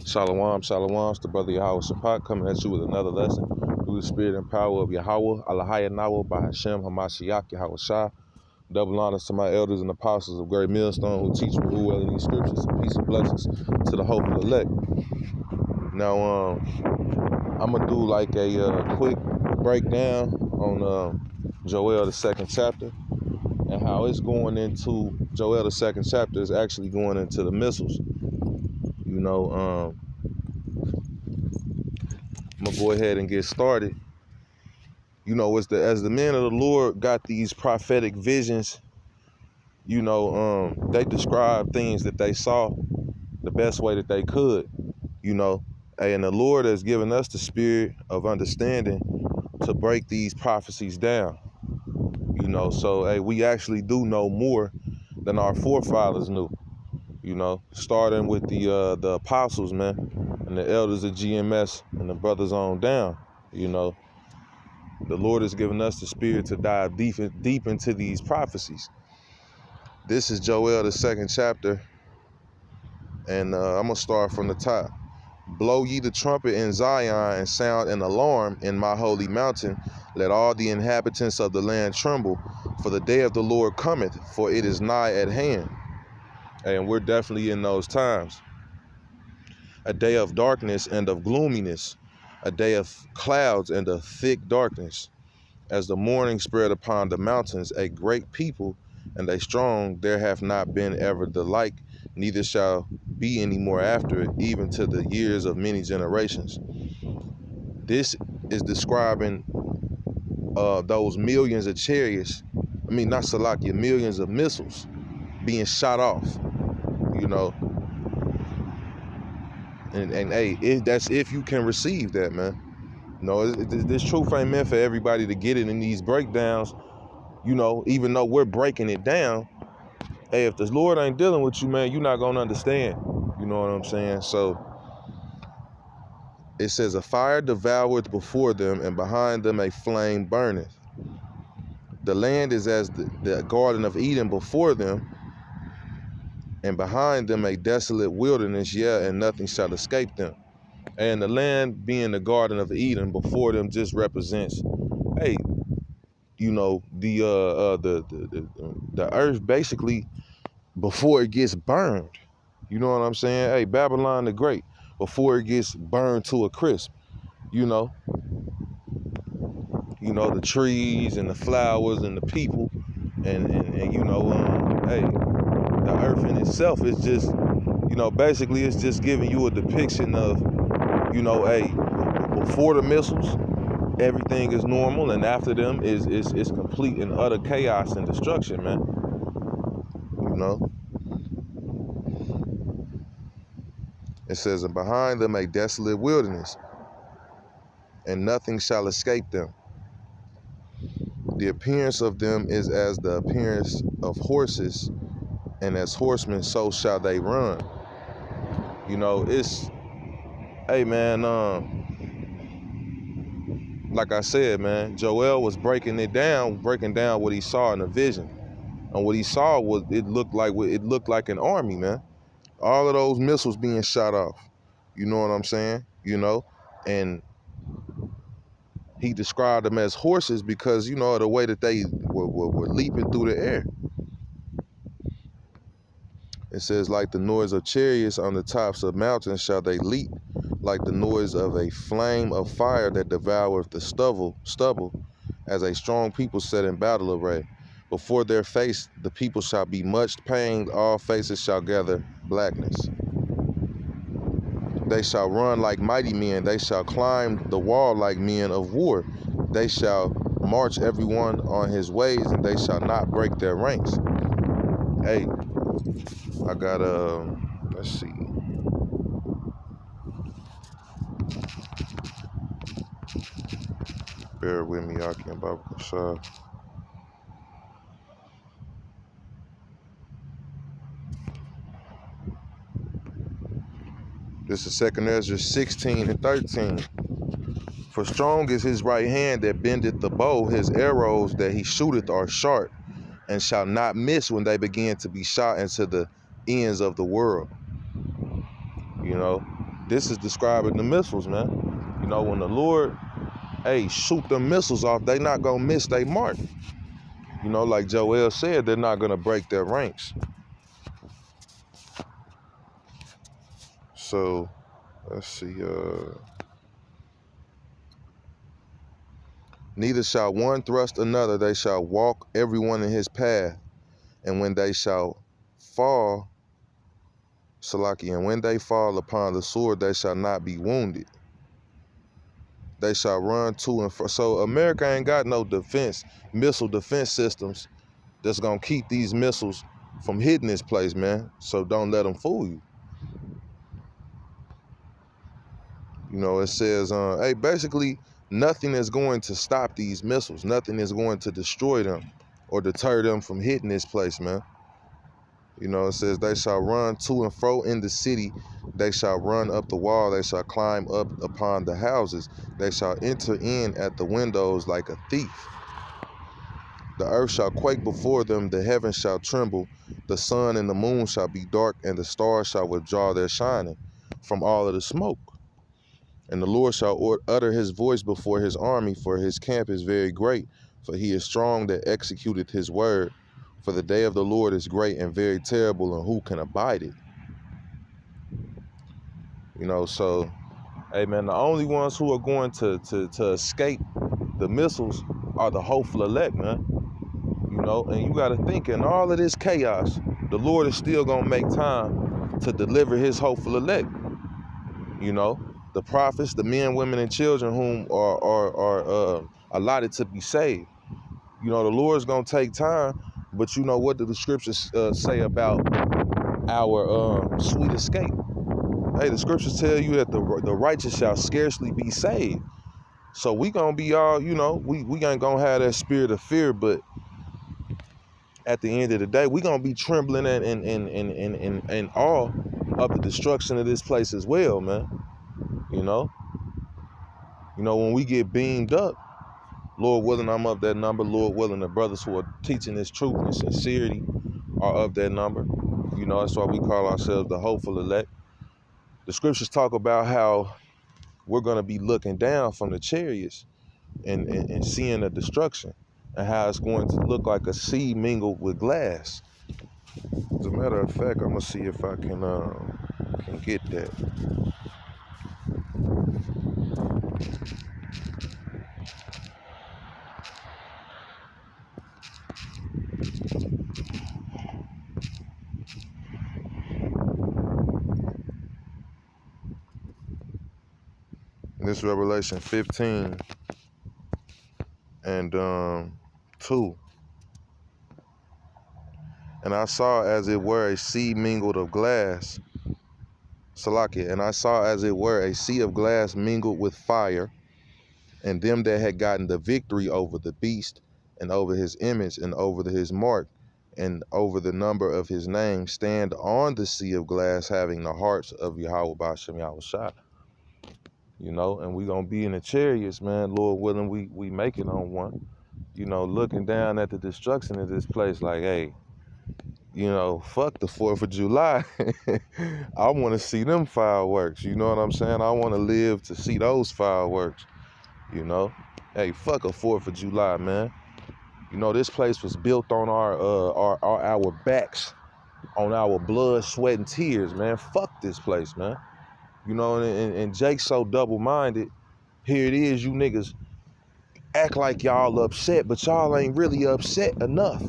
Shalom, shalom. It's the brother Yahweh Shapat coming at you with another lesson through the spirit and power of Yahweh, Alahaya Nawa, by Hashem, Hamashiach, Yahweh Shah. Double honors to my elders and apostles of Great Millstone who teach me who well in these scriptures, and peace and blessings to the hopeful elect. Now, I'm going to do like a quick breakdown on Joel, the second chapter, and how it's going into, Joel, the second chapter is actually going into the missiles. I'm going to go ahead and get started. As the men of the Lord got these prophetic visions, they described things that they saw the best way that they could, and the Lord has given us the spirit of understanding to break these prophecies down, so, hey, we actually do know more than our forefathers knew, starting with the apostles, man, and the elders of GMS and the brothers on down, The Lord has given us the spirit to dive deep into these prophecies. This is Joel, the second chapter, and I'm going to start from the top. Blow ye the trumpet in Zion and sound an alarm in my holy mountain. Let all the inhabitants of the land tremble, for the day of the Lord cometh, for it is nigh at hand. And we're definitely in those times. A day of darkness and of gloominess, a day of clouds and of thick darkness. As the morning spread upon the mountains, a great people and a strong, there hath not been ever the like, neither shall be any more after it, even to the years of many generations. This is describing those millions of chariots, not Salakia, millions of missiles being shot off, and hey, that's if you can receive that, man. This truth ain't meant for everybody to get it in these breakdowns. Even though we're breaking it down, hey, if the Lord ain't dealing with you, man, you're not going to understand. You know what I'm saying? So it says, a fire devoureth before them, and behind them a flame burneth. The land is as the Garden of Eden before them, and behind them a desolate wilderness, and nothing shall escape them. And the land being the Garden of Eden before them just represents, hey, the earth basically before it gets burned. You know what I'm saying? Hey, Babylon the Great, before it gets burned to a crisp, the trees and the flowers and the people and hey, the earth in itself is just, basically it's just giving you a depiction of, hey, before the missiles, everything is normal, and after them is complete and utter chaos and destruction, man. It says, and behind them a desolate wilderness, and nothing shall escape them. The appearance of them is as the appearance of horses, and as horsemen so shall they run. It's, hey, man, like I said, man, Joel was breaking down what he saw in a vision. And what he saw was, it looked like an army, man. All of those missiles being shot off. You know what I'm saying? And he described them as horses because, the way that they were leaping through the air. It says, like the noise of chariots on the tops of mountains shall they leap, like the noise of a flame of fire that devoureth the stubble, as a strong people set in battle array. Before their face the people shall be much pained, all faces shall gather blackness. They shall run like mighty men, they shall climb the wall like men of war. They shall march everyone on his ways, and they shall not break their ranks. Hey, I got, let's see. Bear with me, Aki and Baba Kashar. This is 2 Ezra 16 and 13. For strong is his right hand that bendeth the bow, his arrows that he shooteth are sharp, and shall not miss when they begin to be shot into the ends of the world. This is describing the missiles, man. You know, when the Lord, hey, shoot them missiles off, they not gonna miss their mark. You know, like Joel said, they're not gonna break their ranks. So, let's see, neither shall one thrust another, they shall walk everyone in his path. And when they shall fall, Salaki, and when they fall upon the sword, they shall not be wounded. They shall run to and fro. So America ain't got no missile defense systems that's gonna keep these missiles from hitting this place, man. So don't let them fool you. You know, it says, hey, basically, nothing is going to stop these missiles. Nothing is going to destroy them or deter them from hitting this place, man. You know, it says, they shall run to and fro in the city. They shall run up the wall. They shall climb up upon the houses. They shall enter in at the windows like a thief. The earth shall quake before them. The heavens shall tremble. The sun and the moon shall be dark, and the stars shall withdraw their shining from all of the smoke. And the Lord shall utter his voice before his army, for his camp is very great. For he is strong that executeth his word. For the day of the Lord is great and very terrible, and who can abide it? You know, so, hey, man, the only ones who are going to escape the missiles are the hopeful elect, man. You know, and you got to think, in all of this chaos, the Lord is still going to make time to deliver his hopeful elect. You know, the prophets, the men, women, and children whom are allotted to be saved. You know, the Lord's going to take time. But you know, what do the scriptures say about our sweet escape? Hey, the scriptures tell you that the righteous shall scarcely be saved. So we gonna be all, you know, we ain't gonna have that spirit of fear, but at the end of the day, we gonna be trembling and awe of the destruction of this place as well, man. You know, when we get beamed up, Lord willing, I'm of that number. Lord willing, the brothers who are teaching this truth and sincerity are of that number. You know, that's why we call ourselves the hopeful elect. The scriptures talk about how we're going to be looking down from the chariots and seeing the destruction, and how it's going to look like a sea mingled with glass. As a matter of fact, I'm going to see if I can get that. This Revelation 15 and 2. And I saw as it were a sea mingled of glass, Salakia, and I saw as it were a sea of glass mingled with fire, and them that had gotten the victory over the beast, and over his image, and over his mark, and over the number of his name, stand on the sea of glass, having the hearts of Yahweh B'Shem Yahushua. You know, and we gonna be in the chariots, man. Lord willing, we make it on one. You know, looking down at the destruction of this place, like, hey, you know, fuck the 4th of July. I want to see them fireworks. You know what I'm saying? I want to live to see those fireworks. You know, hey, fuck a 4th of July, man. You know, this place was built on our backs, on our blood, sweat, and tears, man. Fuck this place, man. You know, and Jake's so double-minded. Here it is, you niggas act like y'all upset, but y'all ain't really upset enough.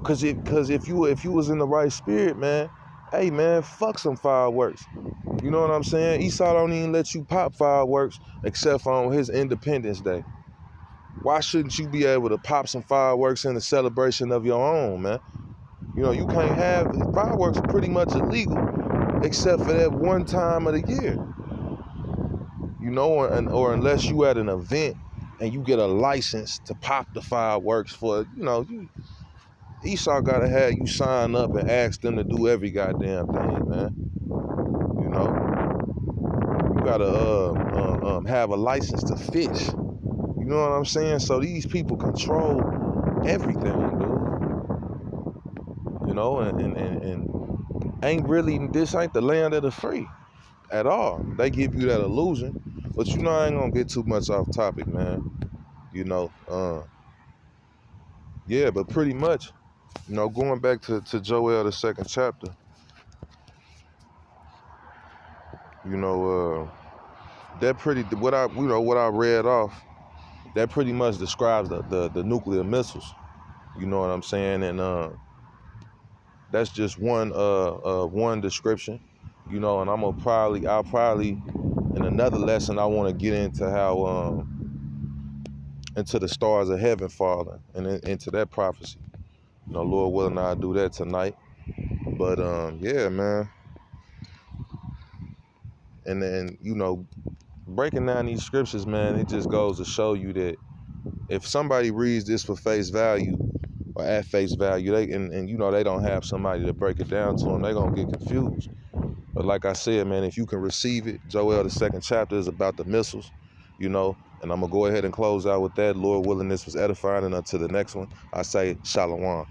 Cause if you was in the right spirit, man, hey man, fuck some fireworks. You know what I'm saying? Esau don't even let you pop fireworks except for on his Independence Day. Why shouldn't you be able to pop some fireworks in the celebration of your own, man? You know, you can't have fireworks are pretty much illegal, except for that one time of the year. You know, or unless you at an event and you get a license to pop the fireworks for, you know, Esau gotta have you sign up and ask them to do every goddamn thing, man. You know, you gotta have a license to fish. You know what I'm saying? So these people control everything, dude. You know, and ain't really, this ain't the land of the free. at all. They give you that illusion. But you know, I ain't gonna get too much off topic, man. You know, yeah, but pretty much, you know, going back to Joel the 2nd chapter, you know, that pretty what I read off, that pretty much describes the nuclear missiles. You know what I'm saying? And that's just one description. You know, and I'll probably in another lesson I want to get into how into the stars of heaven falling and into that prophecy. You know, Lord willing, I'll do that tonight. But yeah, man. And then, you know, breaking down these scriptures, man, it just goes to show you that if somebody reads this for face value or at face value, and you know, they don't have somebody to break it down to them, they're gonna get confused. But like I said, man, if you can receive it, Joel the 2nd chapter is about the missiles, you know, and I'm gonna go ahead and close out with that. Lord willing, this was edifying, and until the next one, I say shalom.